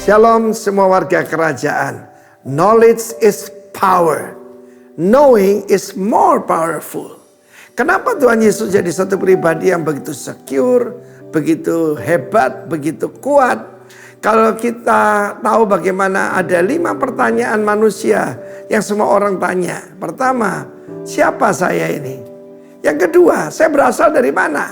Shalom semua warga kerajaan. Knowledge is power. Knowing is more powerful. Kenapa Tuhan Yesus jadi satu pribadi yang begitu secure, begitu hebat, begitu kuat? Kalau kita tahu bagaimana ada 5 pertanyaan manusia yang semua orang tanya. Pertama, siapa saya ini? Yang kedua, saya berasal dari mana?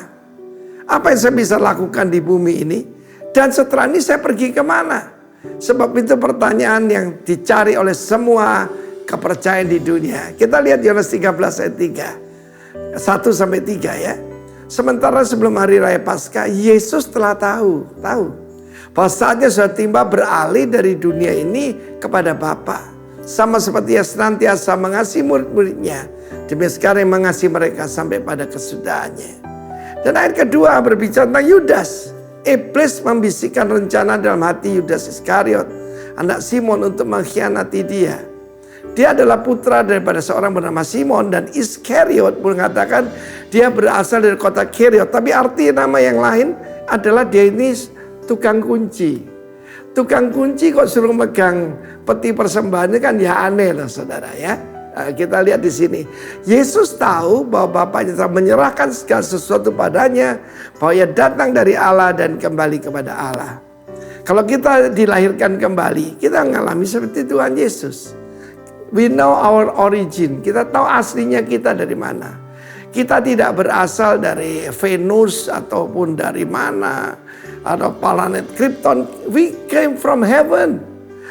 Apa yang saya bisa lakukan di bumi ini? Dan setelah ini saya pergi kemana? Sebab itu pertanyaan yang dicari oleh semua kepercayaan di dunia. Kita lihat Yohanes 13 ayat 3. 1 sampai 3 ya. Sementara sebelum hari raya Paskah, Yesus telah tahu bahwa saatnya sudah tiba beralih dari dunia ini kepada Bapa. Sama seperti Ia senantiasa mengasihi murid-muridnya, demi sekarang mengasihi mereka sampai pada kesudahannya. Dan ayat kedua berbicara tentang Yudas. Iblis membisikkan rencana dalam hati Yudas Iskariot, anak Simon, untuk mengkhianati dia. Dia adalah putra daripada seorang bernama Simon, dan Iskariot mengatakan dia berasal dari kota Keriot. Tapi arti nama yang lain adalah dia ini tukang kunci. Tukang kunci kok suruh megang peti persembahan, kan ya aneh lah saudara ya. Nah, kita lihat di sini. Yesus tahu bahwa Bapaknya telah menyerahkan segala sesuatu padanya, bahwa Ia datang dari Allah dan kembali kepada Allah. Kalau kita dilahirkan kembali, kita mengalami seperti Tuhan Yesus. We know our origin. Kita tahu aslinya kita dari mana. Kita tidak berasal dari Venus ataupun dari mana, atau planet Krypton. We came from heaven.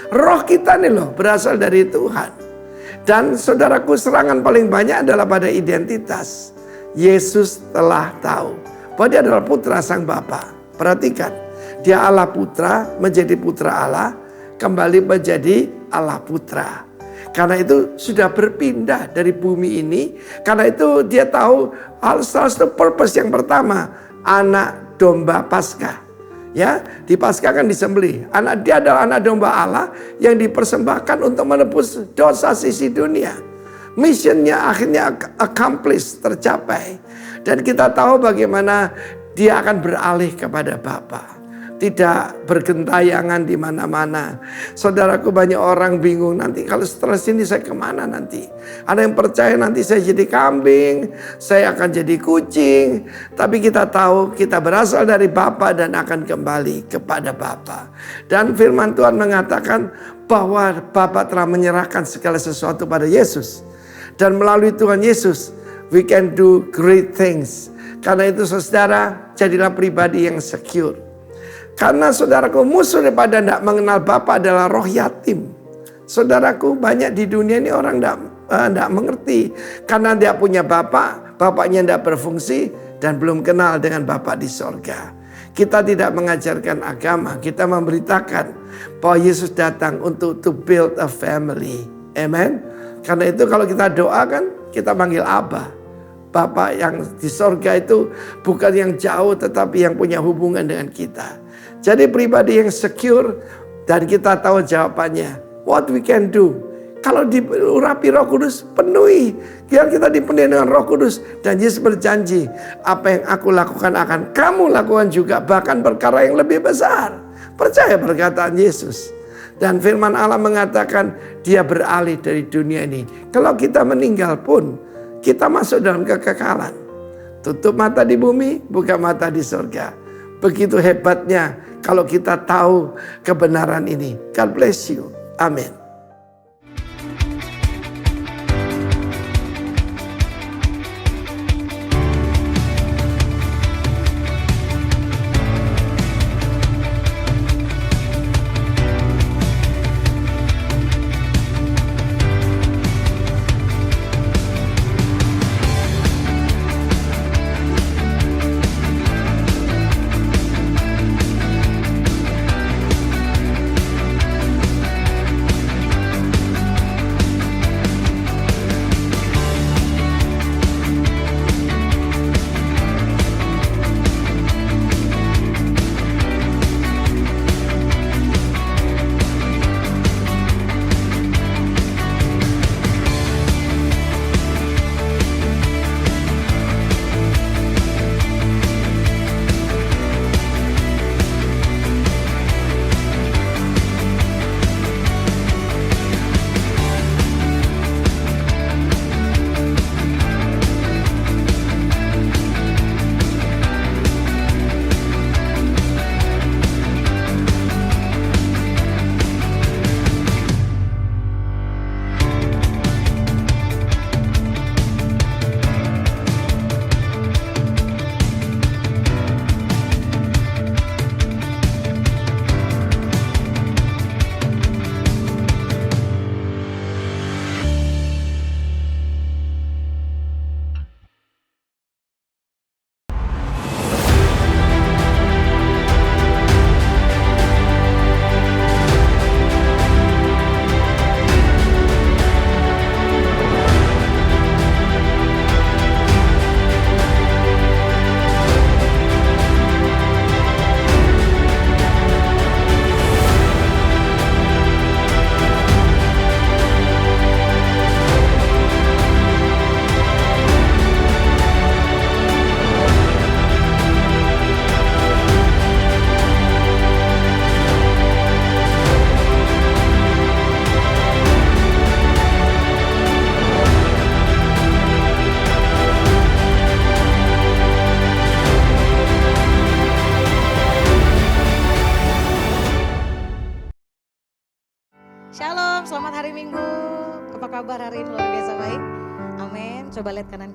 Roh kita nih loh berasal dari Tuhan. Dan saudaraku, serangan paling banyak adalah pada identitas. Yesus telah tahu bahwa dia adalah putra sang Bapa. Perhatikan, dia Allah putra, menjadi putra Allah, kembali menjadi Allah putra. Karena itu sudah berpindah dari bumi ini. Karena itu dia tahu salah satu purpose yang pertama, anak domba Paskah. Ya, di Paskah kan disembelih. Dia adalah anak domba Allah yang dipersembahkan untuk menebus dosa sisi dunia. Missionnya akhirnya accomplished, tercapai. Dan kita tahu bagaimana dia akan beralih kepada Bapa. Tidak bergentayangan di mana-mana. Saudaraku, banyak orang bingung, nanti kalau setelah sini saya kemana nanti. Ada yang percaya nanti saya jadi kambing, saya akan jadi kucing. Tapi kita tahu kita berasal dari Bapa dan akan kembali kepada Bapa. Dan firman Tuhan mengatakan bahwa Bapa telah menyerahkan segala sesuatu pada Yesus. Dan melalui Tuhan Yesus, we can do great things. Karena itu saudara, jadilah pribadi yang secure. Karena saudaraku, musuh daripada tidak mengenal Bapa adalah roh yatim. Saudaraku, banyak di dunia ini orang tidak mengerti. Karena dia punya Bapa, Bapaknya tidak berfungsi dan belum kenal dengan Bapa di sorga. Kita tidak mengajarkan agama, kita memberitakan bahwa Yesus datang untuk to build a family. Amen. Karena itu kalau kita doakan, kita panggil Abba. Bapa yang di sorga itu bukan yang jauh, tetapi yang punya hubungan dengan kita. Jadi pribadi yang secure, dan kita tahu jawabannya. What we can do? Kalau diurapi Roh Kudus, penuhi. Biar kita dipenuhi dengan Roh Kudus. Dan Yesus berjanji, apa yang aku lakukan akan kamu lakukan juga. Bahkan perkara yang lebih besar. Percaya perkataan Yesus. Dan firman Allah mengatakan dia beralih dari dunia ini. Kalau kita meninggal pun, kita masuk dalam kekekalan. Tutup mata di bumi, buka mata di surga. Begitu hebatnya kalau kita tahu kebenaran ini. God bless you. Amin.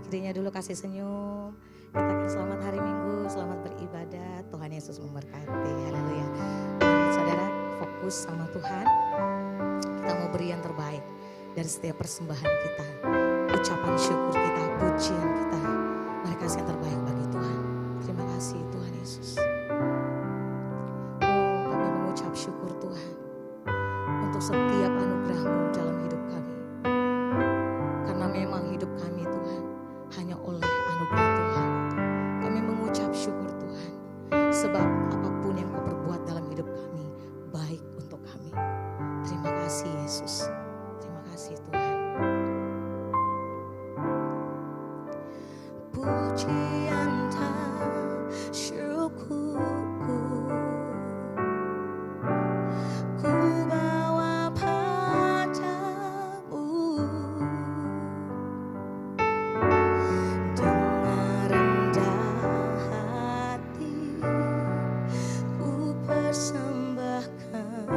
kirinya dulu kasih senyum. Katakan selamat hari Minggu, selamat beribadah. Tuhan Yesus memberkati. Haleluya. Saudara, fokus sama Tuhan. Kita mau beri yang terbaik dari setiap persembahan kita, ucapan syukur kita, pujian kita. Mari kasih yang terbaik bagi Tuhan. Terima kasih Tuhan Yesus. Oh, kami mengucap syukur Tuhan untuk setiap anugerah-Mu dalam hidup kami. Karena memang hidup kami Tuhan hanya oleh anugerah Tuhan. Kami mengucap syukur Tuhan, sebab apapun yang Kau perbuat dalam hidup kami baik untuk kami. Terima kasih Yesus. Terima kasih Tuhan. Pujian dan syukurku ku bawa padamu, dengan rendah hati ku persembahkan.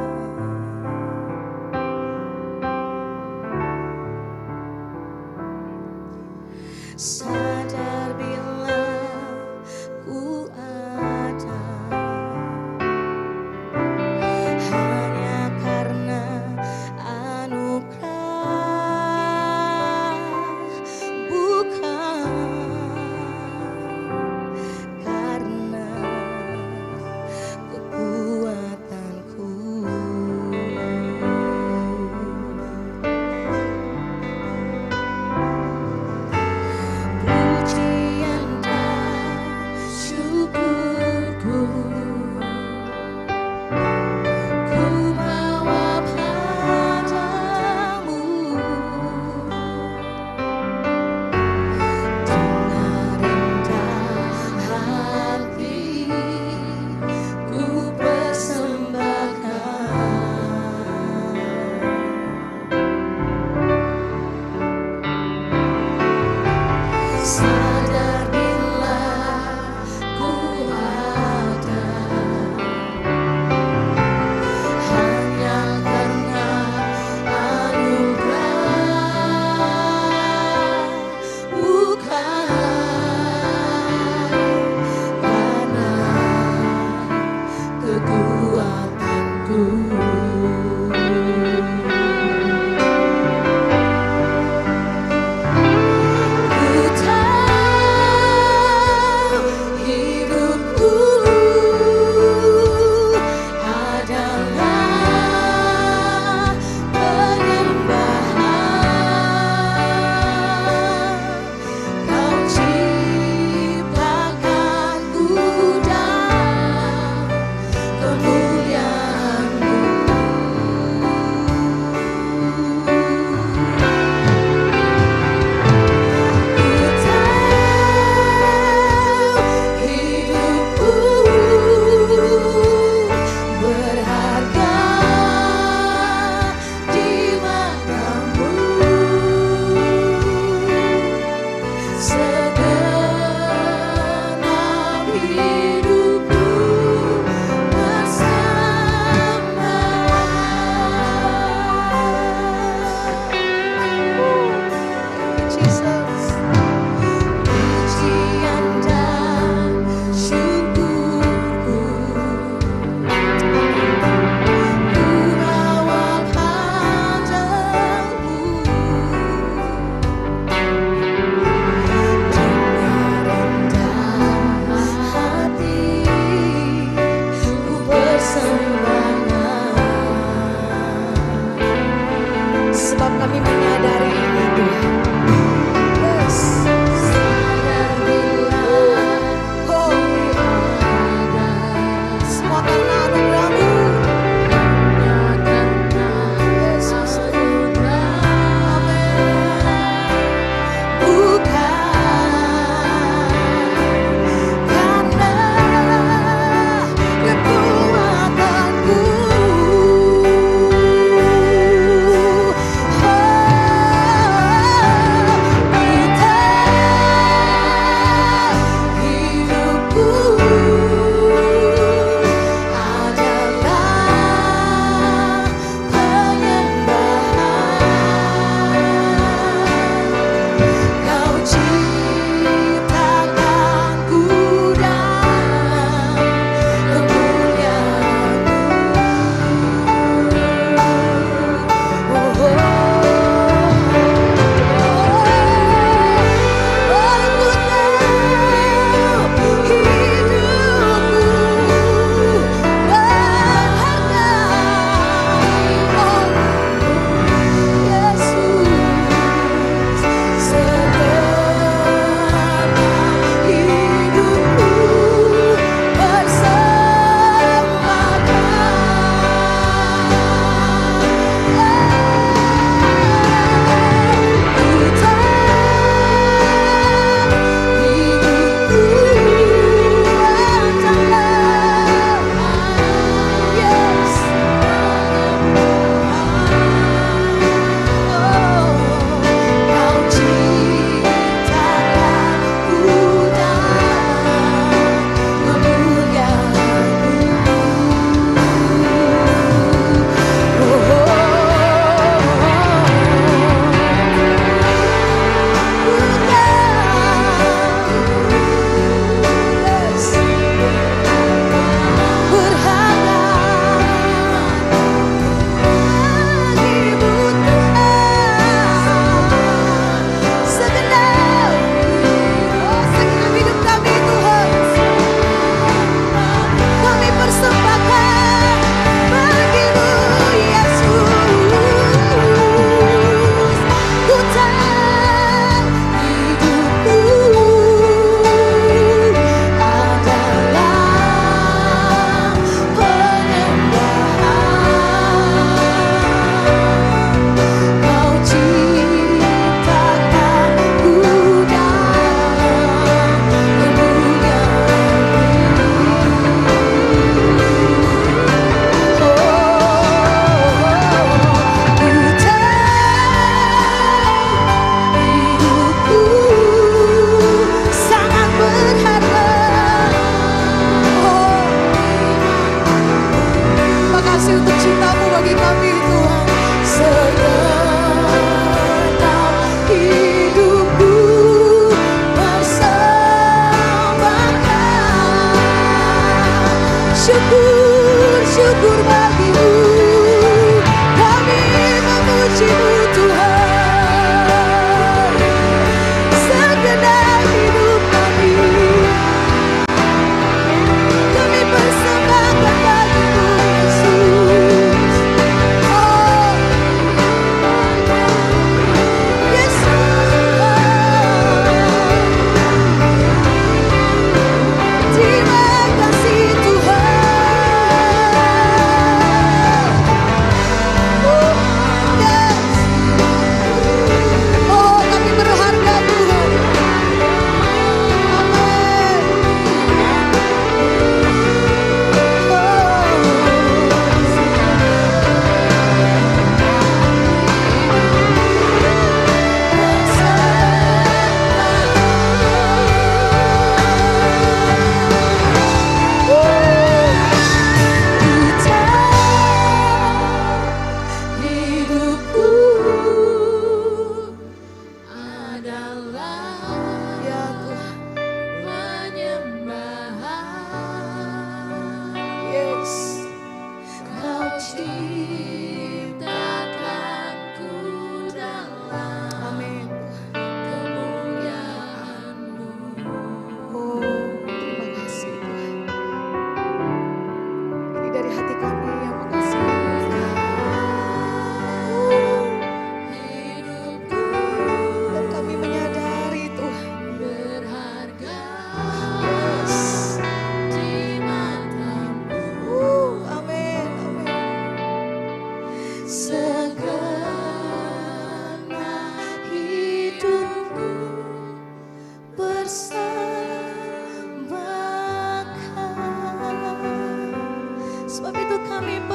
Sadar bila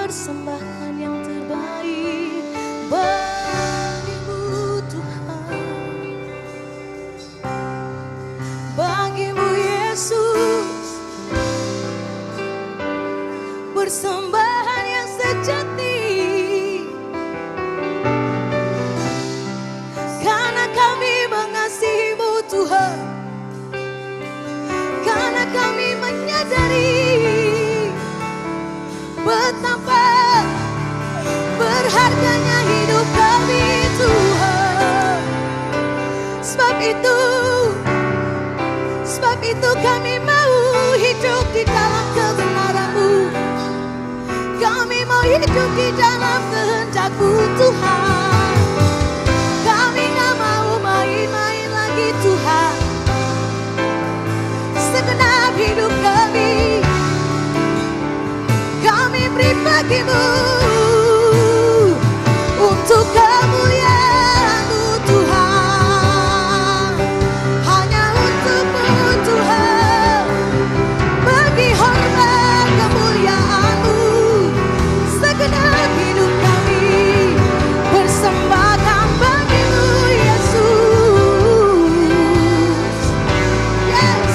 persembahan yang terbaik bagimu Tuhan, bagimu Yesus, persembahan yang sejati. Karena kami mengasihimu Tuhan, karena kami menyadari betapa berharganya hidup kami Tuhan. Sebab itu kami mau hidup di dalam kebenaran-Mu. Kami mau hidup di dalam kehendak-Mu Tuhan. Kami gak mau main-main lagi Tuhan. Segenap hidup kami beri bagimu untuk kemuliaan-Mu Tuhan. Hanya untuk-Mu Tuhan, bagi hormat kemuliaan-Mu. Segenap hidup kami persembahkan bagi-Mu Yesus. Yes.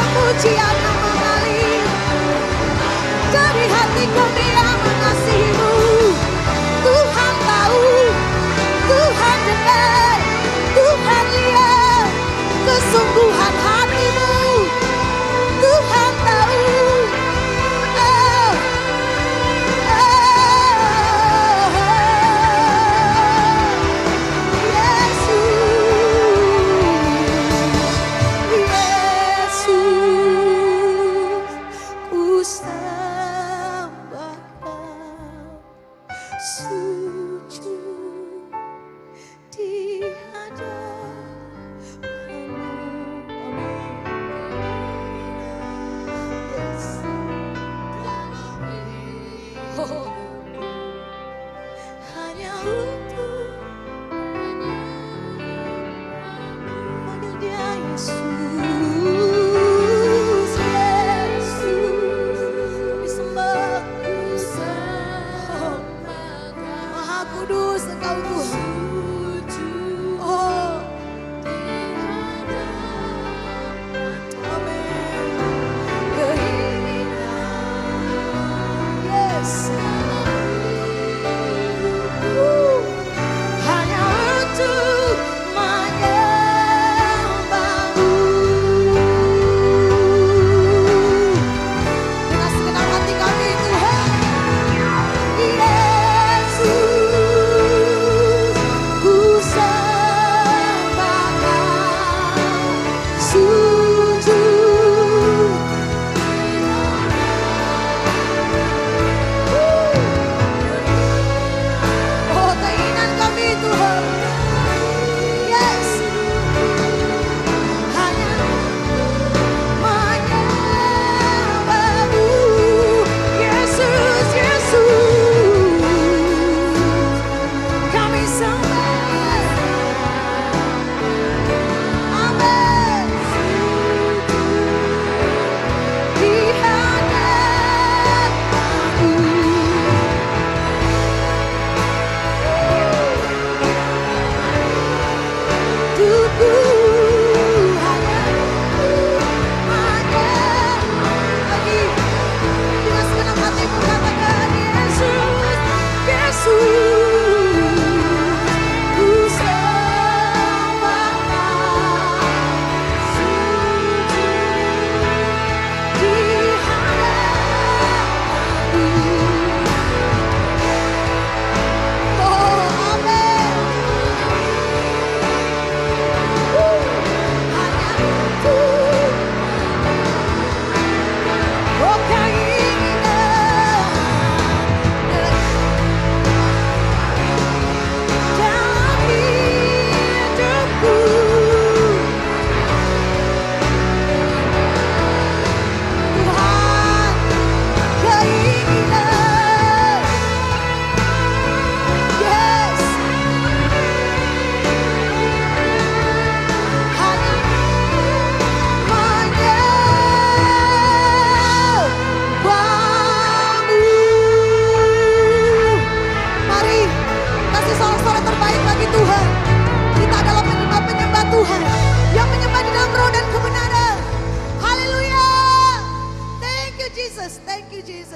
Pujian yang mengalir dari hati kami yang mengasihi-Mu. Tuhan tahu, Tuhan dengar, Tuhan lihat kesungguhan hati-Mu. Tuhan tahu.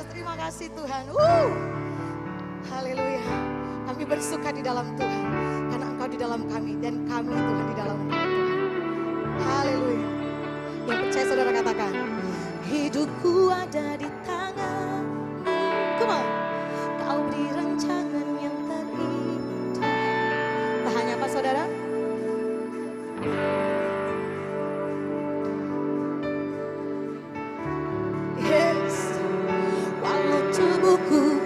Yesus, terima kasih Tuhan. Haleluya. Kami bersuka di dalam Tuhan. Karena Engkau di dalam kami dan kami Tuhan di dalam Engkau Tuhan. Haleluya. Yang percaya saudara katakan, hidupku ada di tangan-Mu. Come on. Kau beri rancangan yang terindah. Bahannya apa saudara? Yes. Walau tubuhku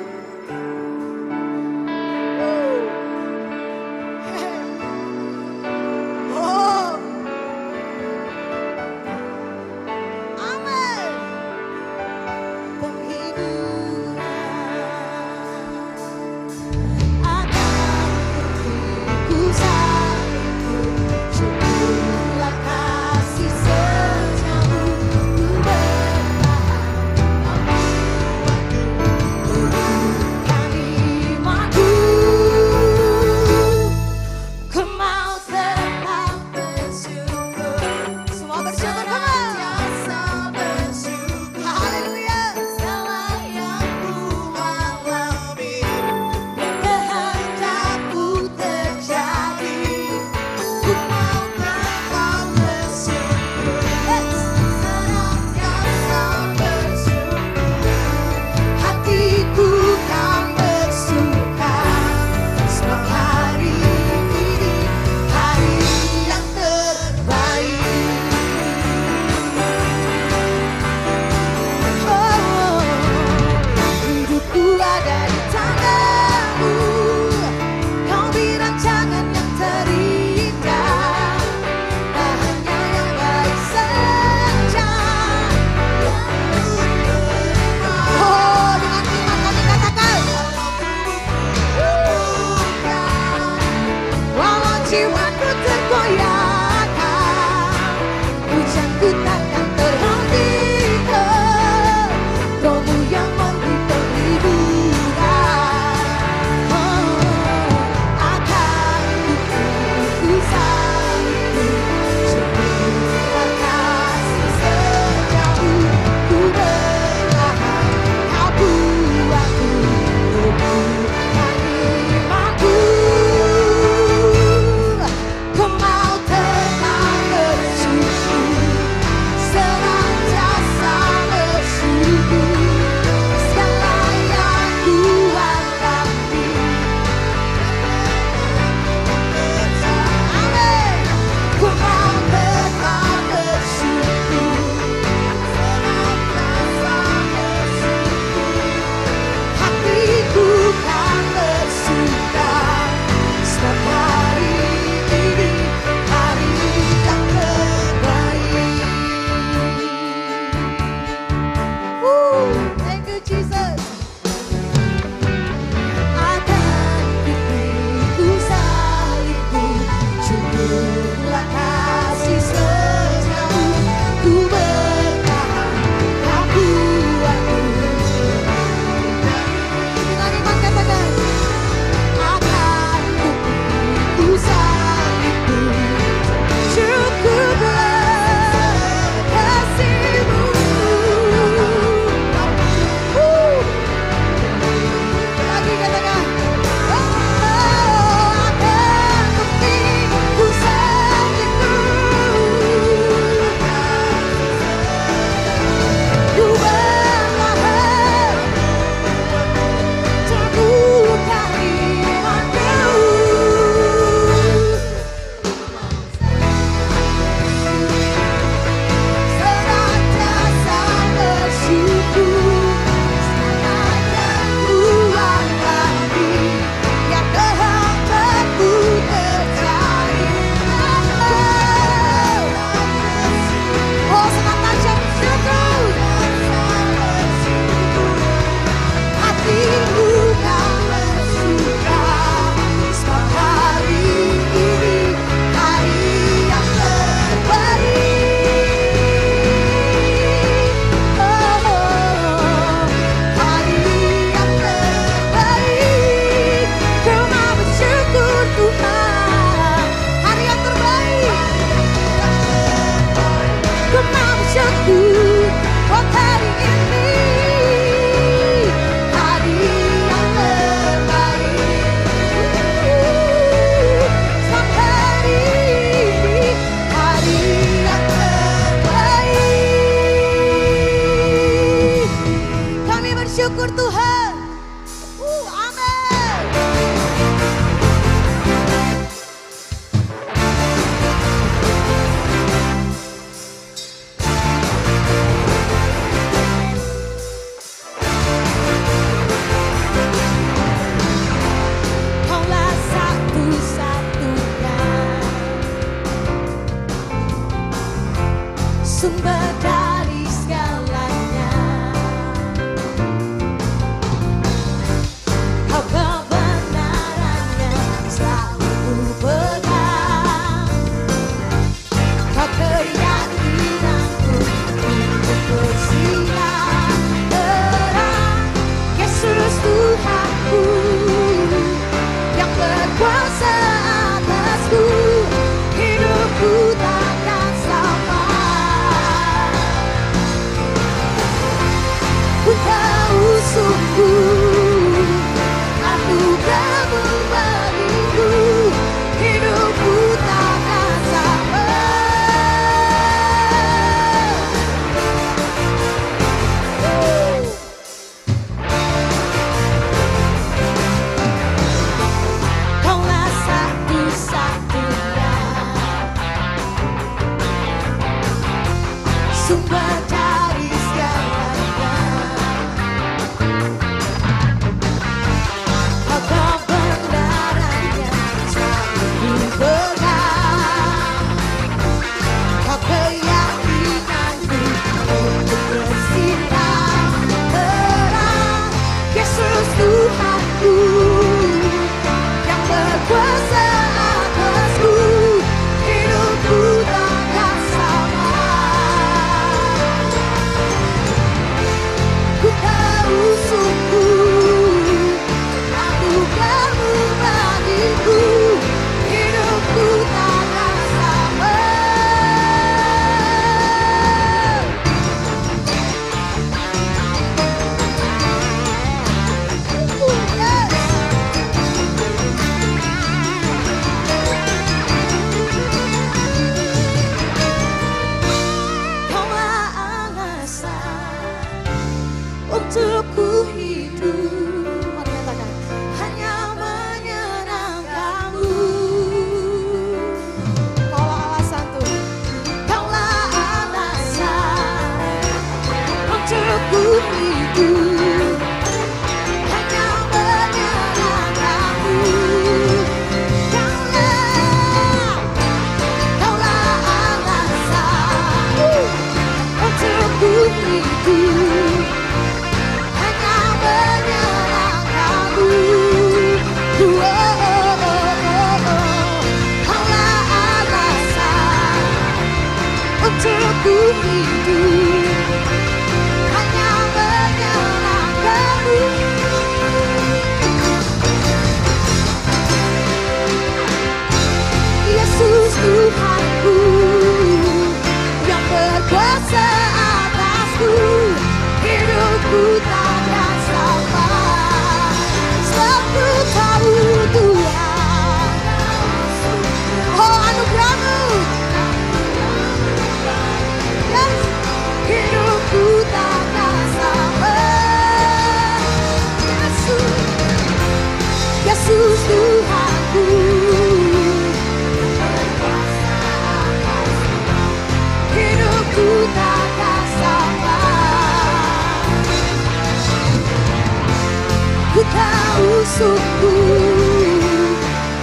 kau sungguh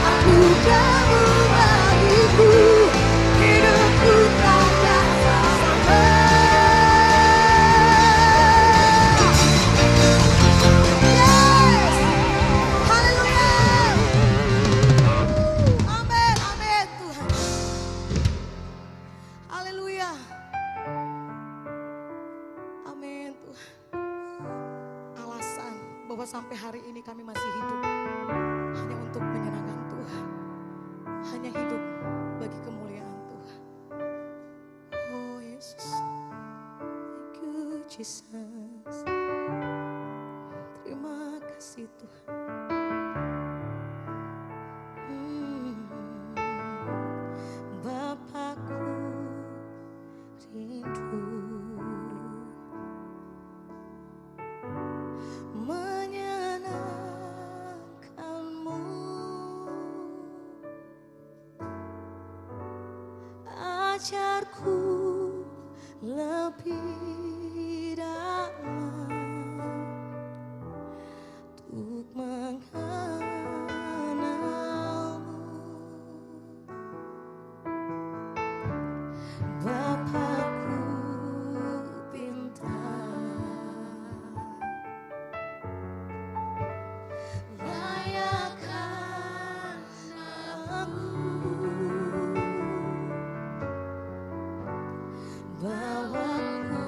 anugerahmu bagiku, hidupku takkan sama. Yes, haleluya, amin, amin Tuhan, haleluya, amin Tuhan. Alasan bahwa sampai hari ini kami masih hidup hanya untuk menyenangkan Tuhan, hanya hidup bagi kemuliaan Tuhan. Oh Yesus, thank you Jesus, terima kasih Tuhan. Bapakku rindu menyenangkanmu, ajarku lebih dalam untuk mengenalmu. Bapakku pintar, layakkan aku, bawaku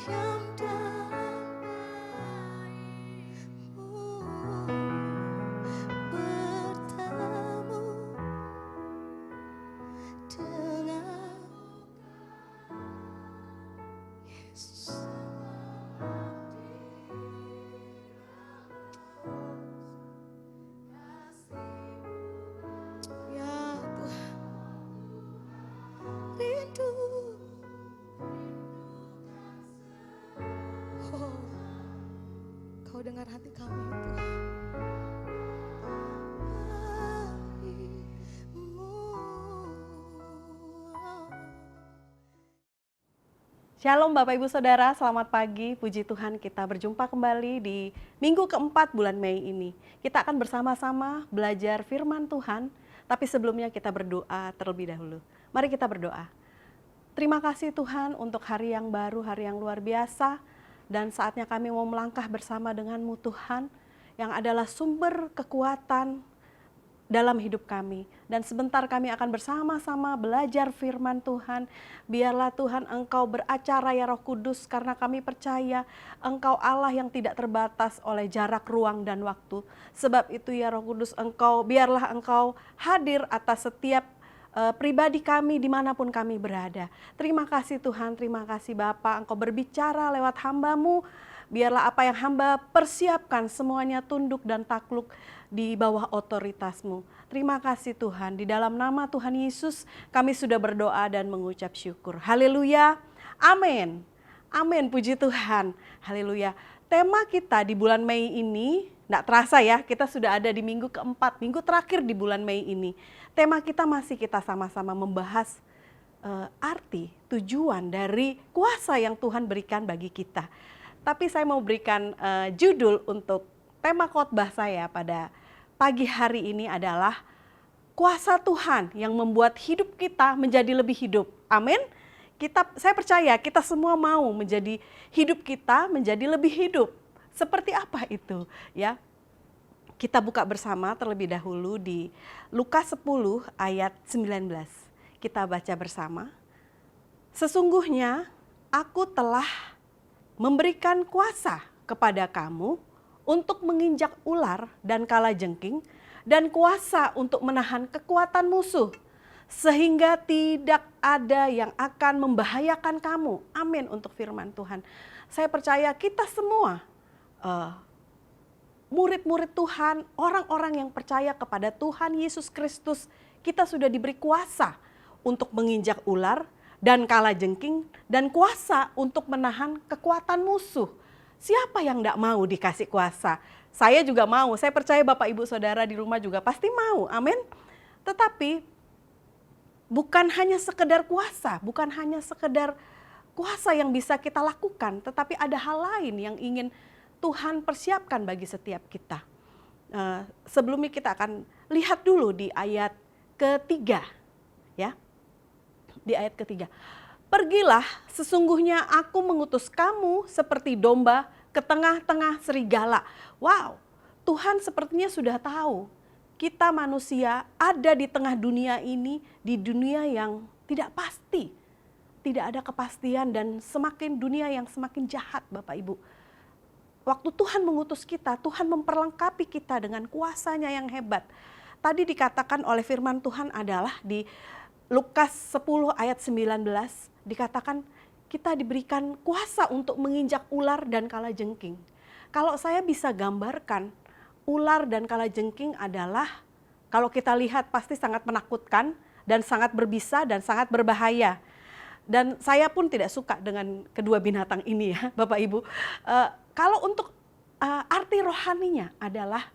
yang damaimu bertemu dengan Yesus. Ya Tuhan, rindu. Oh, Kau dengar hati kami Tuhan. Shalom Bapak Ibu Saudara, selamat pagi. Puji Tuhan kita berjumpa kembali di minggu keempat bulan Mei ini. Kita akan bersama-sama belajar firman Tuhan, tapi sebelumnya kita berdoa terlebih dahulu. Mari kita berdoa. Terima kasih Tuhan untuk hari yang baru, hari yang luar biasa. Dan saatnya kami mau melangkah bersama dengan-Mu Tuhan, yang adalah sumber kekuatan dalam hidup kami. Dan sebentar kami akan bersama-sama belajar firman Tuhan. Biarlah Tuhan Engkau beracara ya Roh Kudus, karena kami percaya Engkau Allah yang tidak terbatas oleh jarak, ruang, dan waktu. Sebab itu ya Roh Kudus, biarlah Engkau hadir atas setiap pribadi kami dimanapun kami berada. Terima kasih Tuhan, terima kasih Bapa, Engkau berbicara lewat hamba-Mu. Biarlah apa yang hamba persiapkan semuanya tunduk dan takluk di bawah otoritas-Mu. Terima kasih Tuhan, di dalam nama Tuhan Yesus kami sudah berdoa dan mengucap syukur. Haleluya, amin. Amin, puji Tuhan. Haleluya. Tema kita di bulan Mei ini, tidak terasa ya, kita sudah ada di minggu keempat, minggu terakhir di bulan Mei ini. Tema kita masih kita sama-sama membahas arti, tujuan dari kuasa yang Tuhan berikan bagi kita. Tapi saya mau berikan judul untuk tema khotbah saya pada pagi hari ini adalah kuasa Tuhan yang membuat hidup kita menjadi lebih hidup. Amin. Saya percaya kita semua mau menjadi hidup kita menjadi lebih hidup. Seperti apa itu? Ya, kita buka bersama terlebih dahulu di Lukas 10 ayat 19. Kita baca bersama. Sesungguhnya aku telah memberikan kuasa kepada kamu untuk menginjak ular dan kalajengking, dan kuasa untuk menahan kekuatan musuh, sehingga tidak ada yang akan membahayakan kamu. Amin untuk firman Tuhan. Saya percaya kita semua murid-murid Tuhan, orang-orang yang percaya kepada Tuhan Yesus Kristus, kita sudah diberi kuasa untuk menginjak ular dan kalajengking, dan kuasa untuk menahan kekuatan musuh. Siapa yang tidak mau dikasih kuasa? Saya juga mau, saya percaya Bapak Ibu Saudara di rumah juga pasti mau, amin. Tetapi bukan hanya sekedar kuasa, bukan hanya sekedar kuasa yang bisa kita lakukan, tetapi ada hal lain yang ingin Tuhan persiapkan bagi setiap kita. Sebelumnya kita akan lihat dulu di ayat ketiga, ya. Di ayat ketiga, pergilah, sesungguhnya aku mengutus kamu seperti domba ke tengah-tengah serigala. Wow, Tuhan sepertinya sudah tahu kita manusia ada di tengah dunia ini, di dunia yang tidak pasti. Tidak ada kepastian dan semakin dunia yang semakin jahat Bapak Ibu. Waktu Tuhan mengutus kita, Tuhan memperlengkapi kita dengan kuasanya yang hebat. Tadi dikatakan oleh firman Tuhan adalah di Lukas 10 ayat 19 dikatakan kita diberikan kuasa untuk menginjak ular dan kalajengking. Kalau saya bisa gambarkan, ular dan kalajengking adalah kalau kita lihat pasti sangat menakutkan dan sangat berbisa dan sangat berbahaya. Dan saya pun tidak suka dengan kedua binatang ini ya Bapak Ibu. Kalau untuk arti rohaninya adalah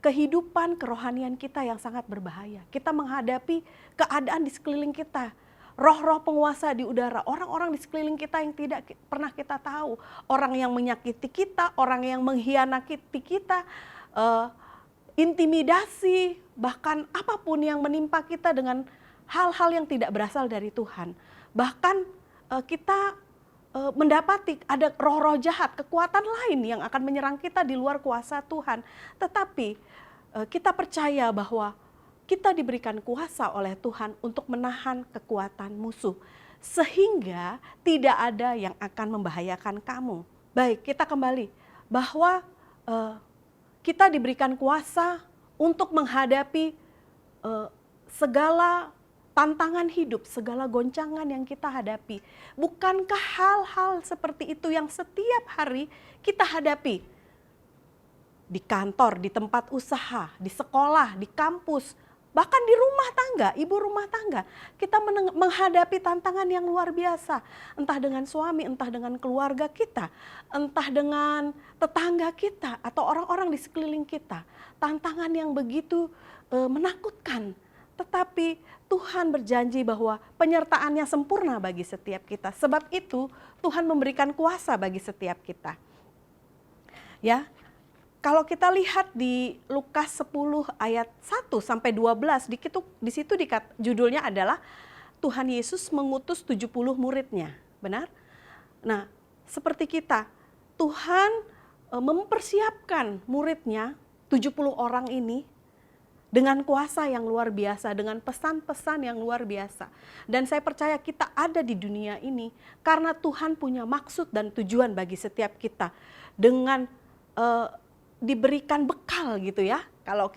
kehidupan kerohanian kita yang sangat berbahaya. Kita menghadapi keadaan di sekeliling kita. Roh-roh penguasa di udara, orang-orang di sekeliling kita yang tidak pernah kita tahu. Orang yang menyakiti kita, orang yang mengkhianati kita, intimidasi, bahkan apapun yang menimpa kita dengan hal-hal yang tidak berasal dari Tuhan. Bahkan kita mendapati ada roh-roh jahat, kekuatan lain yang akan menyerang kita di luar kuasa Tuhan. Tetapi kita percaya bahwa kita diberikan kuasa oleh Tuhan untuk menahan kekuatan musuh. sehingga tidak ada yang akan membahayakan kamu. Baik, kita kembali bahwa kita diberikan kuasa untuk menghadapi segala tantangan hidup, segala goncangan yang kita hadapi. Bukankah hal-hal seperti itu yang setiap hari kita hadapi? Di kantor, di tempat usaha, di sekolah, di kampus, bahkan di rumah tangga, ibu rumah tangga. Kita menghadapi tantangan yang luar biasa. Entah dengan suami, entah dengan keluarga kita, entah dengan tetangga kita atau orang-orang di sekeliling kita. Tantangan yang begitu menakutkan. Tetapi Tuhan berjanji bahwa penyertaannya sempurna bagi setiap kita. Sebab itu Tuhan memberikan kuasa bagi setiap kita. Ya, kalau kita lihat di Lukas 10 ayat 1 sampai 12, di situ judulnya adalah Tuhan Yesus mengutus 70 muridnya. Benar? Nah, seperti kita, Tuhan mempersiapkan muridnya 70 orang ini dengan kuasa yang luar biasa, dengan pesan-pesan yang luar biasa. Dan saya percaya kita ada di dunia ini karena Tuhan punya maksud dan tujuan bagi setiap kita. Dengan diberikan bekal gitu ya. Kalau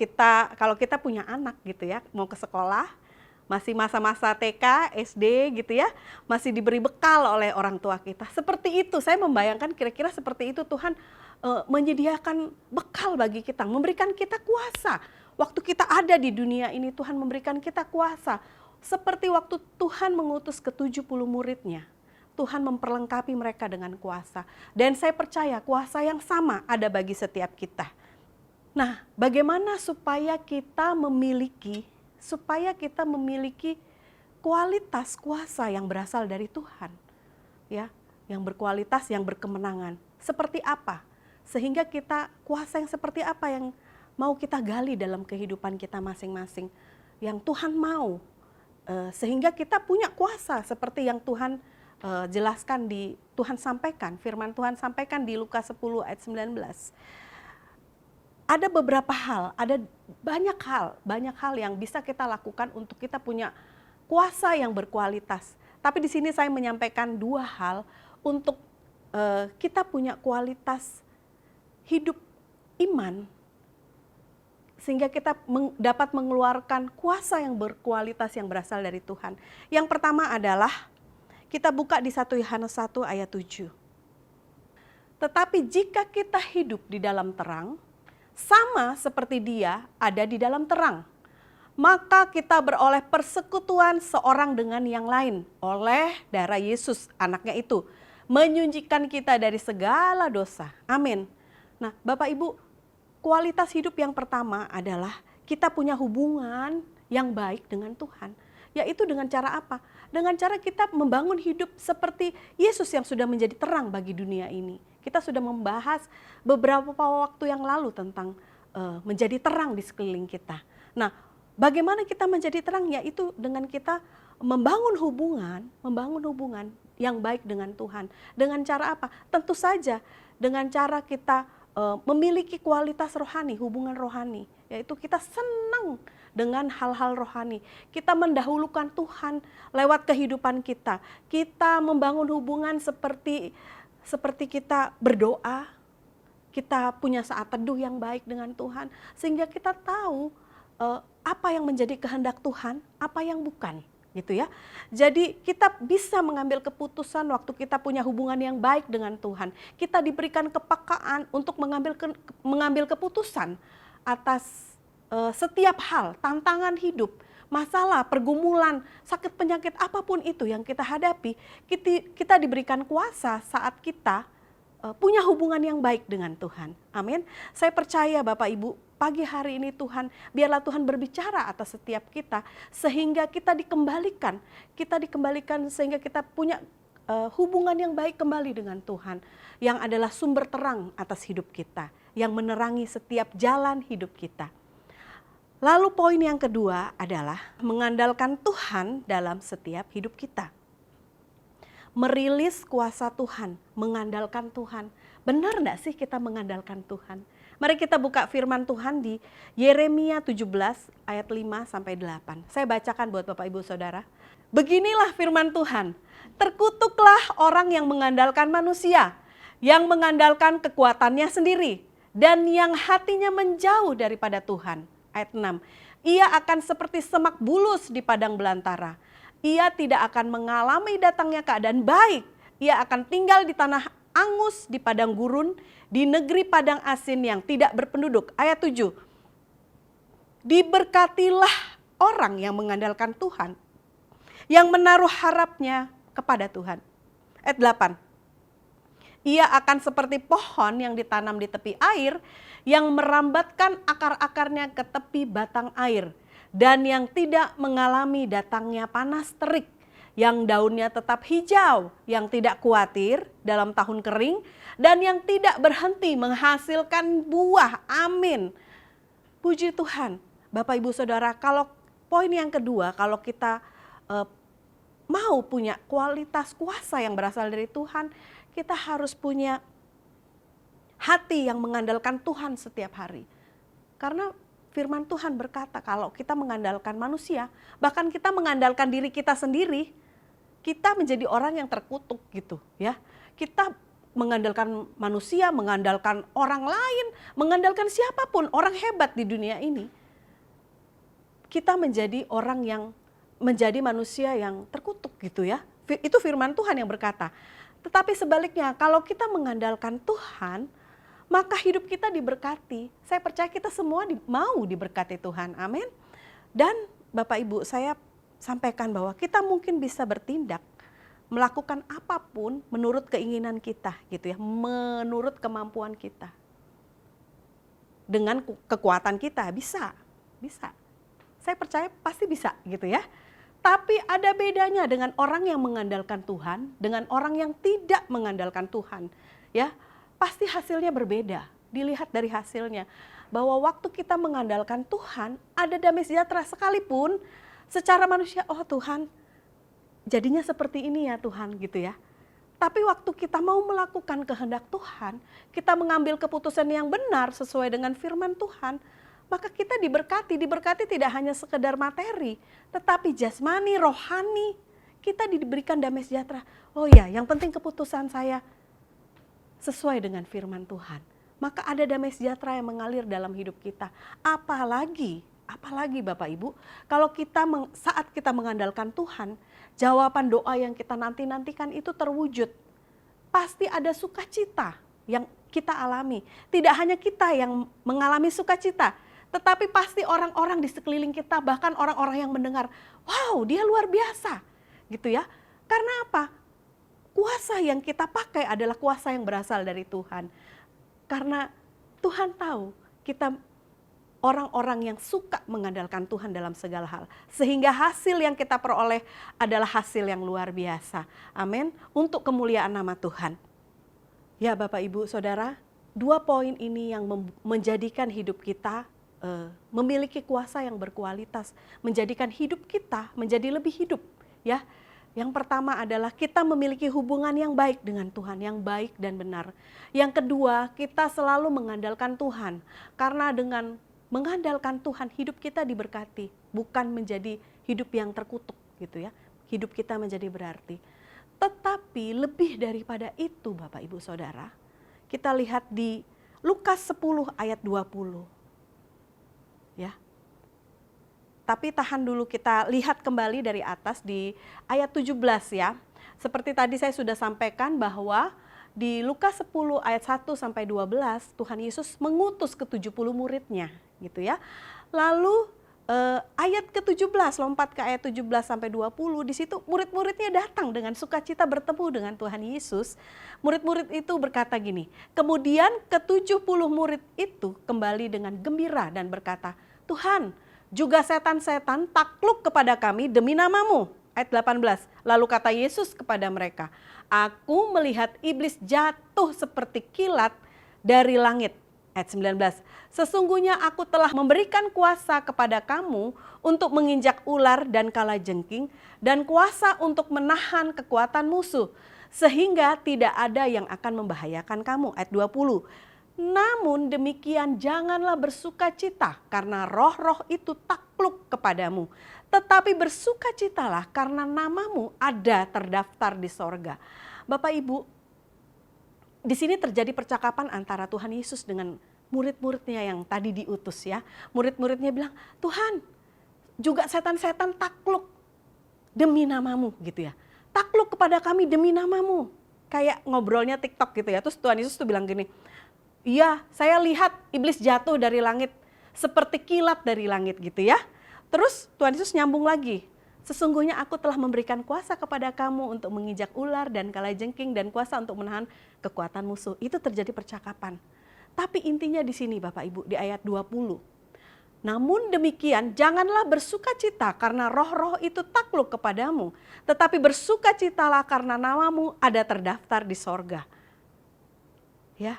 kita punya anak gitu ya, mau ke sekolah, masih masa-masa TK, SD gitu ya, masih diberi bekal oleh orang tua kita. Seperti itu, saya membayangkan kira-kira seperti itu Tuhan menyediakan bekal bagi kita, memberikan kita kuasa. Waktu kita ada di dunia ini Tuhan memberikan kita kuasa. Seperti waktu Tuhan mengutus ke 70 muridnya. Tuhan memperlengkapi mereka dengan kuasa. Dan saya percaya kuasa yang sama ada bagi setiap kita. Nah, bagaimana supaya kita memiliki kualitas kuasa yang berasal dari Tuhan. Ya, yang berkualitas, yang berkemenangan. Seperti apa? Sehingga kuasa yang seperti apa yang mau kita gali dalam kehidupan kita masing-masing. Yang Tuhan mau. Sehingga kita punya kuasa seperti yang Tuhan jelaskan Tuhan sampaikan, firman Tuhan sampaikan di Lukas 10 ayat 19. Ada beberapa hal, ada banyak hal yang bisa kita lakukan untuk kita punya kuasa yang berkualitas. Tapi di sini saya menyampaikan 2 hal untuk kita punya kualitas hidup iman sehingga kita dapat mengeluarkan kuasa yang berkualitas yang berasal dari Tuhan. Yang pertama adalah kita buka di 1 Yohanes 1 ayat 7. Tetapi jika kita hidup di dalam terang, sama seperti Dia ada di dalam terang, maka kita beroleh persekutuan seorang dengan yang lain oleh darah Yesus, anaknya itu, menyucikan kita dari segala dosa. Amin. Nah, Bapak Ibu, kualitas hidup yang pertama adalah kita punya hubungan yang baik dengan Tuhan. Yaitu dengan cara apa? Dengan cara kita membangun hidup seperti Yesus yang sudah menjadi terang bagi dunia ini. Kita sudah membahas beberapa waktu yang lalu tentang menjadi terang di sekeliling kita. Nah, bagaimana kita menjadi terang? Yaitu dengan kita membangun hubungan yang baik dengan Tuhan. Dengan cara apa? Tentu saja dengan cara kita memiliki kualitas rohani, hubungan rohani. Yaitu kita senang dengan hal-hal rohani. Kita mendahulukan Tuhan lewat kehidupan kita. Kita membangun hubungan seperti kita berdoa. Kita punya saat teduh yang baik dengan Tuhan. Sehingga kita tahu apa yang menjadi kehendak Tuhan, apa yang bukan. Gitu ya. Jadi kita bisa mengambil keputusan waktu kita punya hubungan yang baik dengan Tuhan. Kita diberikan kepekaan untuk mengambil keputusan atas setiap hal, tantangan hidup, masalah, pergumulan, sakit penyakit apapun itu yang kita hadapi, kita diberikan kuasa saat kita punya hubungan yang baik dengan Tuhan. Amin. Saya percaya Bapak Ibu, pagi hari ini biarlah Tuhan berbicara atas setiap kita sehingga kita dikembalikan sehingga kita punya hubungan yang baik kembali dengan Tuhan yang adalah sumber terang atas hidup kita, yang menerangi setiap jalan hidup kita. Lalu poin yang kedua adalah mengandalkan Tuhan dalam setiap hidup kita. Merilis kuasa Tuhan, mengandalkan Tuhan. Benar enggak sih kita mengandalkan Tuhan? Mari kita buka firman Tuhan di Yeremia 17 ayat 5 sampai 8. Saya bacakan buat Bapak Ibu Saudara. Beginilah firman Tuhan. Terkutuklah orang yang mengandalkan manusia, yang mengandalkan kekuatannya sendiri, dan yang hatinya menjauh daripada Tuhan. Ayat 6. Ia akan seperti semak bulus di padang belantara. Ia tidak akan mengalami datangnya keadaan baik. Ia akan tinggal di tanah angus, di padang gurun, di negeri padang asin yang tidak berpenduduk. Ayat 7. Diberkatilah orang yang mengandalkan Tuhan, yang menaruh harapnya kepada Tuhan. Ayat 8. Ia akan seperti pohon yang ditanam di tepi air, yang merambatkan akar-akarnya ke tepi batang air, dan yang tidak mengalami datangnya panas terik, yang daunnya tetap hijau, yang tidak khawatir dalam tahun kering, dan yang tidak berhenti menghasilkan buah. Amin. Puji Tuhan. Bapak Ibu Saudara, kalau poin yang kedua, kalau kita mau punya kualitas kuasa yang berasal dari Tuhan, kita harus punya hati yang mengandalkan Tuhan setiap hari. Karena firman Tuhan berkata kalau kita mengandalkan manusia, bahkan kita mengandalkan diri kita sendiri, kita menjadi orang yang terkutuk gitu ya. Kita mengandalkan manusia, mengandalkan orang lain, mengandalkan siapapun, orang hebat di dunia ini. Kita menjadi orang yang menjadi manusia yang terkutuk gitu ya. Itu firman Tuhan yang berkata. Tetapi sebaliknya kalau kita mengandalkan Tuhan, maka hidup kita diberkati. Saya percaya kita semua mau diberkati Tuhan. Amin. Dan Bapak Ibu, saya sampaikan bahwa kita mungkin bisa bertindak, melakukan apapun menurut keinginan kita gitu ya, menurut kemampuan kita. Dengan kekuatan kita bisa. Saya percaya pasti bisa gitu ya. Tapi ada bedanya dengan orang yang mengandalkan Tuhan dengan orang yang tidak mengandalkan Tuhan. Ya, pasti hasilnya berbeda. Dilihat dari hasilnya bahwa waktu kita mengandalkan Tuhan, ada damai sejahtera sekalipun secara manusia, oh Tuhan, jadinya seperti ini ya Tuhan gitu ya. Tapi waktu kita mau melakukan kehendak Tuhan, kita mengambil keputusan yang benar sesuai dengan firman Tuhan, maka kita diberkati. Diberkati tidak hanya sekedar materi, tetapi jasmani, rohani. Kita diberikan damai sejahtera. Oh ya, yang penting keputusan saya sesuai dengan firman Tuhan. Maka ada damai sejahtera yang mengalir dalam hidup kita. Apalagi Bapak Ibu, kalau saat kita mengandalkan Tuhan, jawaban doa yang kita nantikan itu terwujud. Pasti ada sukacita yang kita alami. Tidak hanya kita yang mengalami sukacita, tetapi pasti orang-orang di sekeliling kita, bahkan orang-orang yang mendengar, wow dia luar biasa gitu ya. Karena apa? Kuasa yang kita pakai adalah kuasa yang berasal dari Tuhan. Karena Tuhan tahu kita orang-orang yang suka mengandalkan Tuhan dalam segala hal. Sehingga hasil yang kita peroleh adalah hasil yang luar biasa. Amin. Untuk kemuliaan nama Tuhan. Ya Bapak Ibu Saudara, 2 poin ini yang menjadikan hidup kita memiliki kuasa yang berkualitas, menjadikan hidup kita menjadi lebih hidup ya. Yang pertama adalah kita memiliki hubungan yang baik dengan Tuhan, yang baik dan benar. Yang kedua, kita selalu mengandalkan Tuhan. Karena dengan mengandalkan Tuhan, hidup kita diberkati, bukan menjadi hidup yang terkutuk gitu ya. Hidup kita menjadi berarti. Tetapi lebih daripada itu Bapak Ibu Saudara, kita lihat di Lukas 10 ayat 20. Ya. Tapi tahan dulu, kita lihat kembali dari atas di ayat 17 ya. Seperti tadi saya sudah sampaikan bahwa di Lukas 10 ayat 1 sampai 12 Tuhan Yesus mengutus ke-70 muridnya gitu ya. Lalu ayat ke-17, lompat ke ayat 17 sampai 20, di situ murid-muridnya datang dengan sukacita bertemu dengan Tuhan Yesus. Murid-murid itu berkata gini, kemudian ke-70 murid itu kembali dengan gembira dan berkata, Tuhan, juga setan-setan takluk kepada kami demi nama-Mu. Ayat 18, lalu kata Yesus kepada mereka, aku melihat iblis jatuh seperti kilat dari langit. Ayat 19, sesungguhnya aku telah memberikan kuasa kepada kamu untuk menginjak ular dan kalajengking dan kuasa untuk menahan kekuatan musuh sehingga tidak ada yang akan membahayakan kamu. Ayat 20, Namun demikian janganlah bersukacita karena roh-roh itu takluk kepadamu. Tetapi bersukacitalah karena namamu ada terdaftar di sorga. Bapak Ibu, di sini terjadi percakapan antara Tuhan Yesus dengan murid-muridnya yang tadi diutus ya. Murid-muridnya bilang, Tuhan juga setan-setan takluk demi namamu gitu ya. Takluk kepada kami demi namamu. Kayak ngobrolnya TikTok gitu ya. Terus Tuhan Yesus tuh bilang gini, iya, saya lihat iblis jatuh dari langit seperti kilat dari langit gitu ya. Terus Tuhan Yesus nyambung lagi. Sesungguhnya aku telah memberikan kuasa kepada kamu untuk menginjak ular dan kalajengking dan kuasa untuk menahan kekuatan musuh. Itu terjadi percakapan. Tapi intinya di sini Bapak Ibu di ayat 20. Namun demikian janganlah bersukacita karena roh-roh itu takluk kepadamu. Tetapi bersukacitalah karena namamu ada terdaftar di sorga. Ya.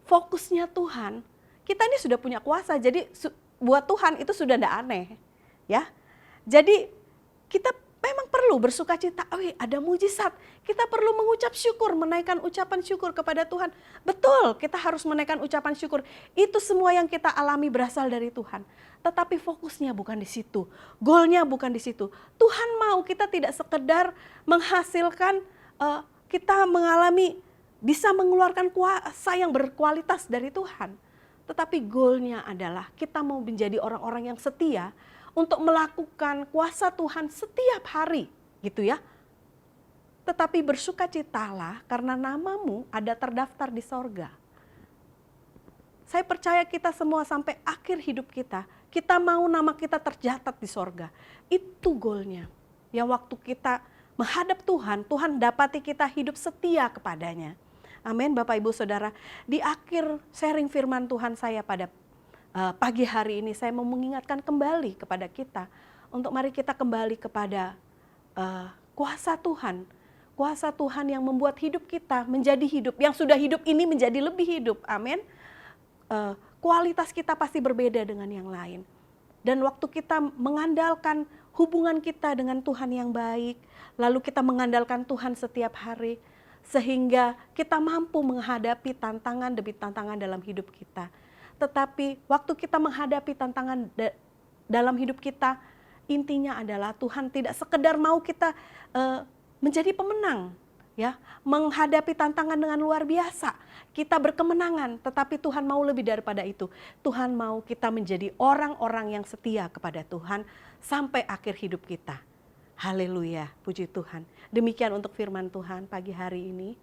Fokusnya Tuhan, kita ini sudah punya kuasa, jadi buat Tuhan itu sudah tidak aneh, ya. Jadi kita memang perlu bersukacita, ada mujizat, kita perlu mengucap syukur, menaikkan ucapan syukur kepada Tuhan. Betul, kita harus menaikkan ucapan syukur, itu semua yang kita alami berasal dari Tuhan. Tetapi fokusnya bukan di situ, goalnya bukan di situ. Tuhan mau kita tidak sekedar menghasilkan, kita mengalami bisa mengeluarkan kuasa yang berkualitas dari Tuhan. Tetapi goalnya adalah kita mau menjadi orang-orang yang setia untuk melakukan kuasa Tuhan setiap hari gitu ya. Tetapi bersukacitalah karena namamu ada terdaftar di sorga. Saya percaya kita semua sampai akhir hidup kita mau nama kita tercatat di sorga. Itu goalnya. Yang waktu kita menghadap Tuhan, Tuhan dapati kita hidup setia kepadanya. Amin Bapak Ibu Saudara, di akhir sharing firman Tuhan saya pada pagi hari ini saya mau mengingatkan kembali kepada kita untuk mari kita kembali kepada kuasa Tuhan. Kuasa Tuhan yang membuat hidup kita menjadi hidup, yang sudah hidup ini menjadi lebih hidup, amin. Kualitas kita pasti berbeda dengan yang lain. Dan waktu kita mengandalkan hubungan kita dengan Tuhan yang baik, lalu kita mengandalkan Tuhan setiap hari, sehingga kita mampu menghadapi tantangan demi tantangan dalam hidup kita. Tetapi waktu kita menghadapi tantangan dalam hidup kita, intinya adalah Tuhan tidak sekedar mau kita menjadi pemenang, ya, menghadapi tantangan dengan luar biasa. Kita berkemenangan, tetapi Tuhan mau lebih daripada itu. Tuhan mau kita menjadi orang-orang yang setia kepada Tuhan sampai akhir hidup kita. Haleluya, puji Tuhan. Demikian untuk firman Tuhan pagi hari ini.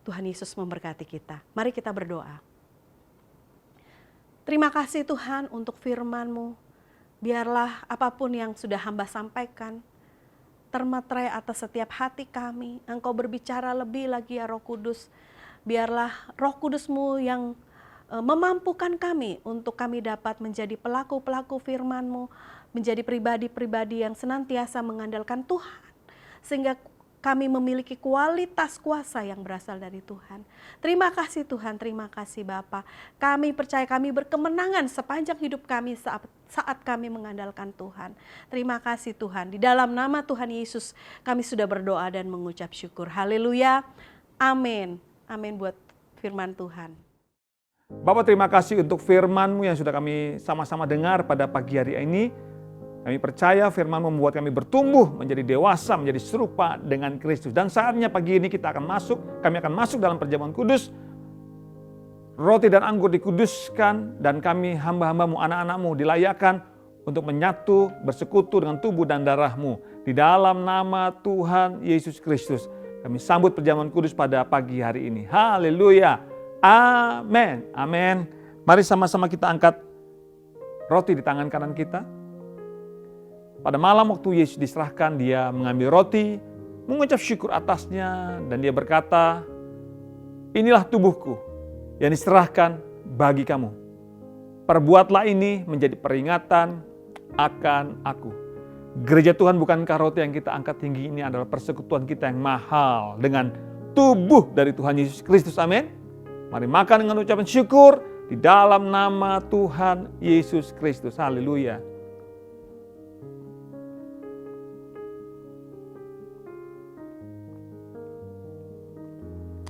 Tuhan Yesus memberkati kita. Mari kita berdoa. Terima kasih Tuhan untuk firman-Mu. Biarlah apapun yang sudah hamba sampaikan, termeterai atas setiap hati kami. Engkau berbicara lebih lagi ya Roh Kudus. Biarlah Roh Kudus-Mu yang memampukan kami untuk kami dapat menjadi pelaku-pelaku firman-Mu, menjadi pribadi-pribadi yang senantiasa mengandalkan Tuhan, sehingga kami memiliki kualitas kuasa yang berasal dari Tuhan. Terima kasih Tuhan, terima kasih Bapa. Kami percaya kami berkemenangan sepanjang hidup kami saat kami mengandalkan Tuhan. Terima kasih Tuhan, di dalam nama Tuhan Yesus kami sudah berdoa dan mengucap syukur. Haleluya, amin. Amin buat firman Tuhan. Bapak terima kasih untuk firman-Mu yang sudah kami sama-sama dengar pada pagi hari ini. Kami percaya firman membuat kami bertumbuh menjadi dewasa, menjadi serupa dengan Kristus. Dan saatnya pagi ini kami akan masuk dalam perjamuan kudus. Roti dan anggur dikuduskan dan kami hamba-hamba-Mu, anak-anak-Mu dilayakkan untuk menyatu, bersekutu dengan tubuh dan darah-Mu. Di dalam nama Tuhan Yesus Kristus, kami sambut perjamuan kudus pada pagi hari ini. Haleluya. Amin. Amin. Mari sama-sama kita angkat roti di tangan kanan kita. Pada malam waktu Yesus diserahkan, dia mengambil roti, mengucap syukur atasnya, dan dia berkata, inilah tubuhku yang diserahkan bagi kamu. Perbuatlah ini menjadi peringatan akan aku. Gereja Tuhan, bukankah roti yang kita angkat tinggi ini adalah persekutuan kita yang mahal dengan tubuh dari Tuhan Yesus Kristus, amin. Mari makan dengan ucapan syukur di dalam nama Tuhan Yesus Kristus, haleluya.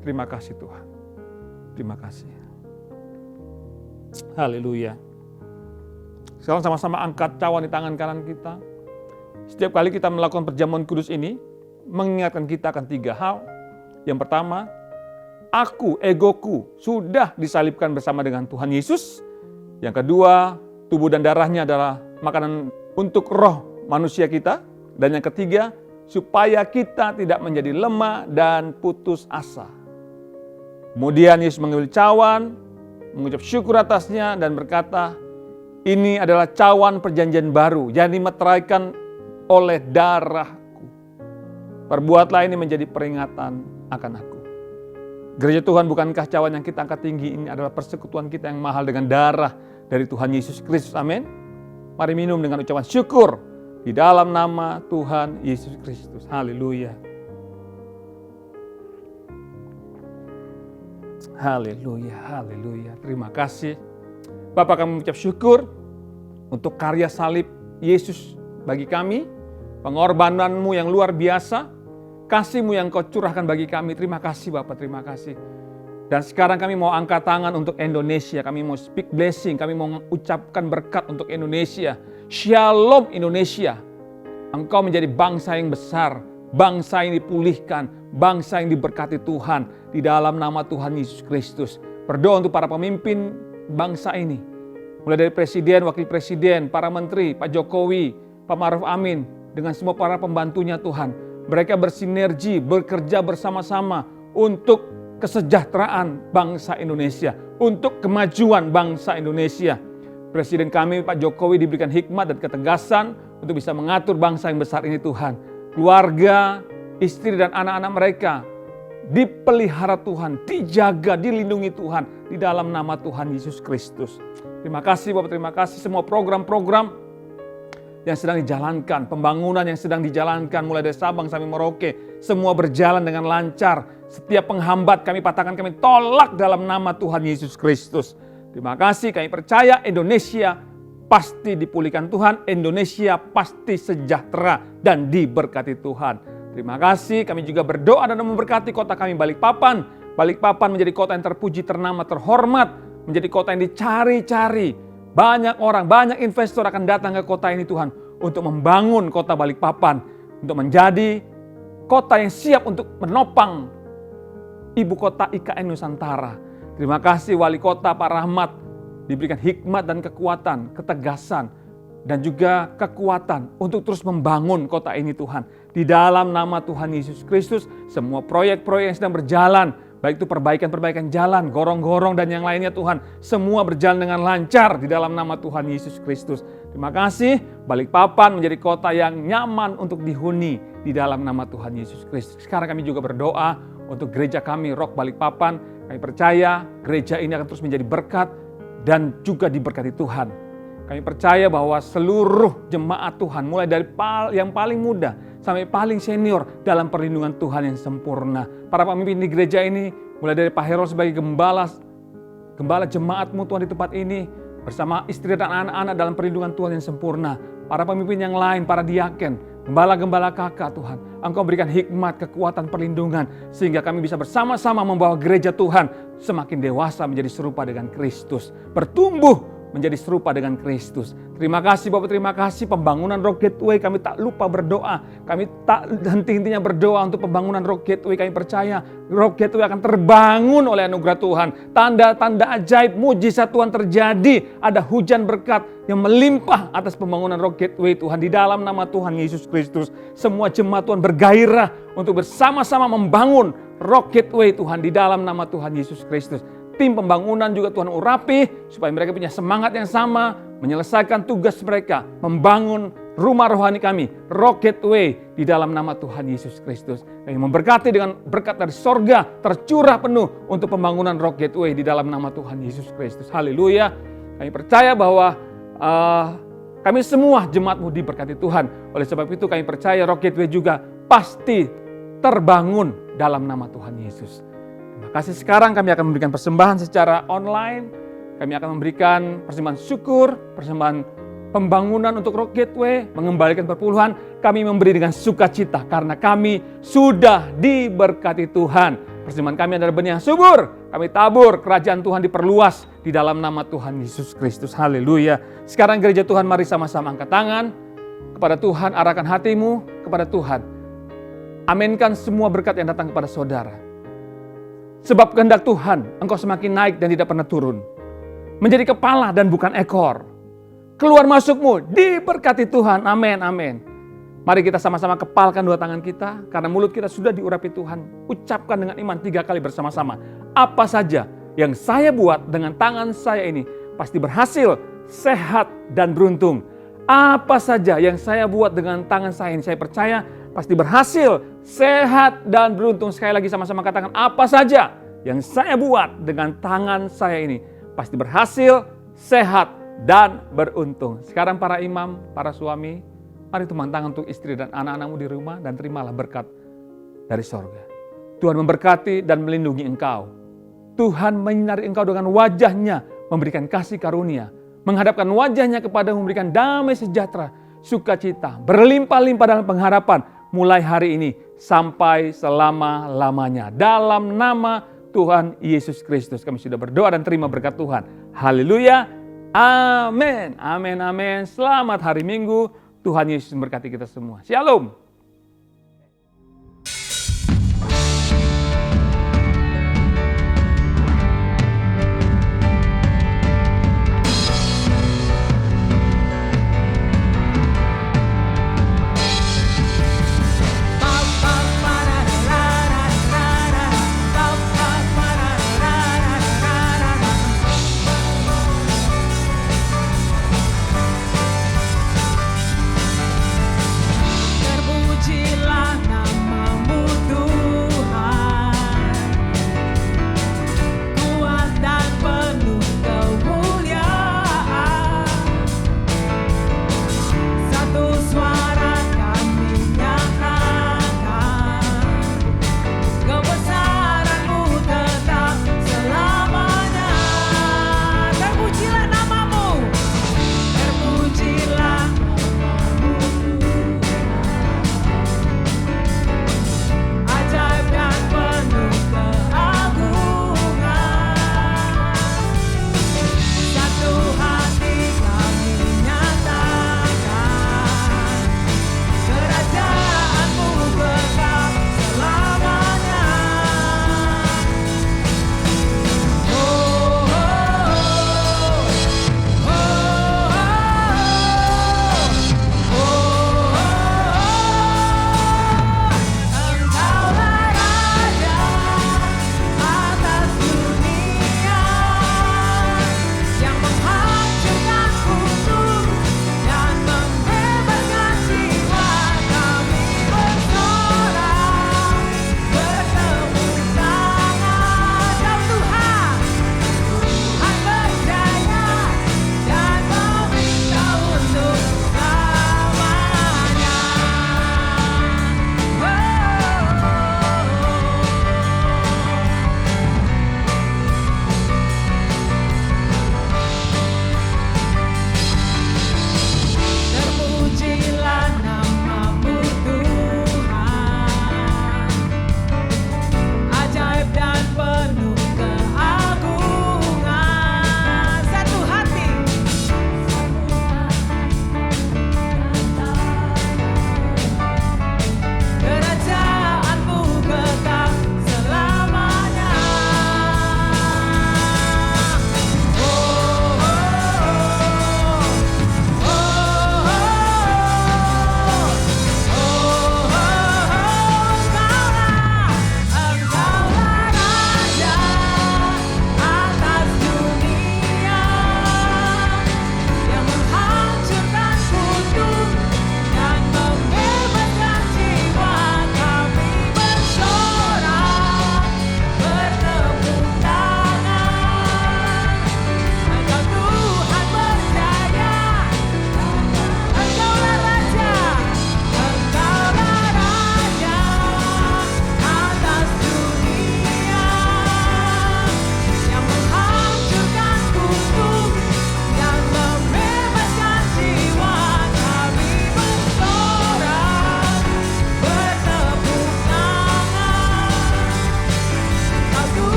Terima kasih Tuhan. Terima kasih. Haleluya. Sekarang sama-sama angkat cawan di tangan kanan kita. Setiap kali kita melakukan perjamuan kudus ini, mengingatkan kita akan 3 hal. Yang pertama, aku, egoku, sudah disalibkan bersama dengan Tuhan Yesus. Yang kedua, tubuh dan darahnya adalah makanan untuk roh manusia kita. Dan yang ketiga, supaya kita tidak menjadi lemah dan putus asa. Kemudian Yesus mengambil cawan, mengucap syukur atasnya dan berkata, ini adalah cawan perjanjian baru yang dimeteraikan oleh darahku. Perbuatlah ini menjadi peringatan akan aku. Gereja Tuhan, bukankah cawan yang kita angkat tinggi ini adalah persekutuan kita yang mahal dengan darah dari Tuhan Yesus Kristus. Amin. Mari minum dengan ucapan syukur di dalam nama Tuhan Yesus Kristus. Haleluya. Haleluya, haleluya. Terima kasih. Bapak, kami mengucap syukur untuk karya salib Yesus bagi kami, pengorbananmu yang luar biasa, kasih-Mu yang Kau curahkan bagi kami. Terima kasih Bapak, terima kasih. Dan sekarang kami mau angkat tangan untuk Indonesia, kami mau speak blessing, kami mau mengucapkan berkat untuk Indonesia. Shalom Indonesia, Engkau menjadi bangsa yang besar, bangsa yang dipulihkan, bangsa yang diberkati Tuhan di dalam nama Tuhan Yesus Kristus. Berdoa untuk para pemimpin bangsa ini, mulai dari presiden, wakil presiden, para menteri, Pak Jokowi, Pak Ma'ruf Amin, dengan semua para pembantunya Tuhan. Mereka bersinergi, bekerja bersama-sama untuk kesejahteraan bangsa Indonesia, untuk kemajuan bangsa Indonesia. Presiden kami Pak Jokowi diberikan hikmat dan ketegasan untuk bisa mengatur bangsa yang besar ini Tuhan. Keluarga, istri dan anak-anak mereka dipelihara Tuhan, dijaga, dilindungi Tuhan di dalam nama Tuhan Yesus Kristus. Terima kasih Bapak, terima kasih semua program-program yang sedang dijalankan, pembangunan yang sedang dijalankan mulai dari Sabang sampai Merauke, semua berjalan dengan lancar. Setiap penghambat kami patahkan, kami tolak dalam nama Tuhan Yesus Kristus. Terima kasih, kami percaya Indonesia pasti dipulihkan Tuhan, Indonesia pasti sejahtera dan diberkati Tuhan. Terima kasih, kami juga berdoa dan memberkati kota kami Balikpapan. Balikpapan menjadi kota yang terpuji, ternama, terhormat, menjadi kota yang dicari-cari. Banyak orang, banyak investor akan datang ke kota ini Tuhan untuk membangun kota Balikpapan, untuk menjadi kota yang siap untuk menopang ibu kota IKN Nusantara. Terima kasih Wali Kota Pak Rahmat, diberikan hikmat dan kekuatan, ketegasan, dan juga kekuatan untuk terus membangun kota ini Tuhan. Di dalam nama Tuhan Yesus Kristus, semua proyek-proyek yang sedang berjalan, baik itu perbaikan-perbaikan jalan, gorong-gorong dan yang lainnya Tuhan, semua berjalan dengan lancar di dalam nama Tuhan Yesus Kristus. Terima kasih, Balikpapan menjadi kota yang nyaman untuk dihuni di dalam nama Tuhan Yesus Kristus. Sekarang kami juga berdoa untuk gereja kami, Rock Balikpapan. Kami percaya gereja ini akan terus menjadi berkat dan juga diberkati Tuhan. Kami percaya bahwa seluruh jemaat Tuhan, mulai dari yang paling muda sampai paling senior, dalam perlindungan Tuhan yang sempurna. Para pemimpin di gereja ini, mulai dari Pak Herold sebagai gembala jemaat-Mu Tuhan di tempat ini, bersama istri dan anak-anak dalam perlindungan Tuhan yang sempurna. Para pemimpin yang lain, para diaken, gembala-gembala kakak Tuhan, Engkau berikan hikmat, kekuatan, perlindungan, sehingga kami bisa bersama-sama membawa gereja Tuhan semakin dewasa menjadi serupa dengan Kristus, bertumbuh menjadi serupa dengan Kristus. Terima kasih Bapak, terima kasih pembangunan Rock Gateway. Kami tak lupa berdoa, kami tak henti-hentinya berdoa untuk pembangunan Rock Gateway. Kami percaya Rock Gateway akan terbangun oleh anugerah Tuhan. Tanda-tanda ajaib, mujizat Tuhan terjadi. Ada hujan berkat yang melimpah atas pembangunan Rock Gateway Tuhan. Di dalam nama Tuhan Yesus Kristus, semua jemaat Tuhan bergairah untuk bersama-sama membangun Rock Gateway Tuhan di dalam nama Tuhan Yesus Kristus. Tim pembangunan juga Tuhan urapi supaya mereka punya semangat yang sama menyelesaikan tugas mereka, membangun rumah rohani kami, Rock Gateway di dalam nama Tuhan Yesus Kristus. Kami memberkati dengan berkat dari sorga tercurah penuh untuk pembangunan Rock Gateway di dalam nama Tuhan Yesus Kristus. Haleluya. Kami percaya bahwa kami semua jemaat-Mu diberkati Tuhan. Oleh sebab itu kami percaya Rock Gateway juga pasti terbangun dalam nama Tuhan Yesus. Terima kasih. Sekarang kami akan memberikan persembahan secara online. Kami akan memberikan persembahan syukur, persembahan pembangunan untuk Rock Gateway, mengembalikan perpuluhan. Kami memberi dengan sukacita karena kami sudah diberkati Tuhan. Persembahan kami adalah benih yang subur. Kami tabur, kerajaan Tuhan diperluas di dalam nama Tuhan Yesus Kristus. Haleluya. Sekarang gereja Tuhan, mari sama-sama angkat tangan kepada Tuhan, arahkan hatimu kepada Tuhan. Aminkan semua berkat yang datang kepada saudara. Sebab kehendak Tuhan, engkau semakin naik dan tidak pernah turun. Menjadi kepala dan bukan ekor. Keluar masukmu diberkati Tuhan. Amin, amin. Mari kita sama-sama kepalkan dua tangan kita, karena mulut kita sudah diurapi Tuhan. Ucapkan dengan iman 3 kali bersama-sama. Apa saja yang saya buat dengan tangan saya ini pasti berhasil, sehat, dan beruntung. Apa saja yang saya buat dengan tangan saya ini, saya percaya pasti berhasil, sehat, dan beruntung. Sekali lagi sama-sama katakan, apa saja yang saya buat dengan tangan saya ini pasti berhasil, sehat, dan beruntung. Sekarang para imam, para suami, mari tumpang tangan untuk istri dan anak-anakmu di rumah dan terimalah berkat dari sorga. Tuhan memberkati dan melindungi engkau. Tuhan menyinari engkau dengan wajahnya, memberikan kasih karunia, menghadapkan wajahnya kepada memberikan damai sejahtera, sukacita, berlimpah-limpah dalam pengharapan, mulai hari ini sampai selama-lamanya. Dalam nama Tuhan Yesus Kristus kami sudah berdoa dan terima berkat Tuhan. Haleluya. Amin. Amin, amin. Selamat hari Minggu. Tuhan Yesus memberkati kita semua. Shalom.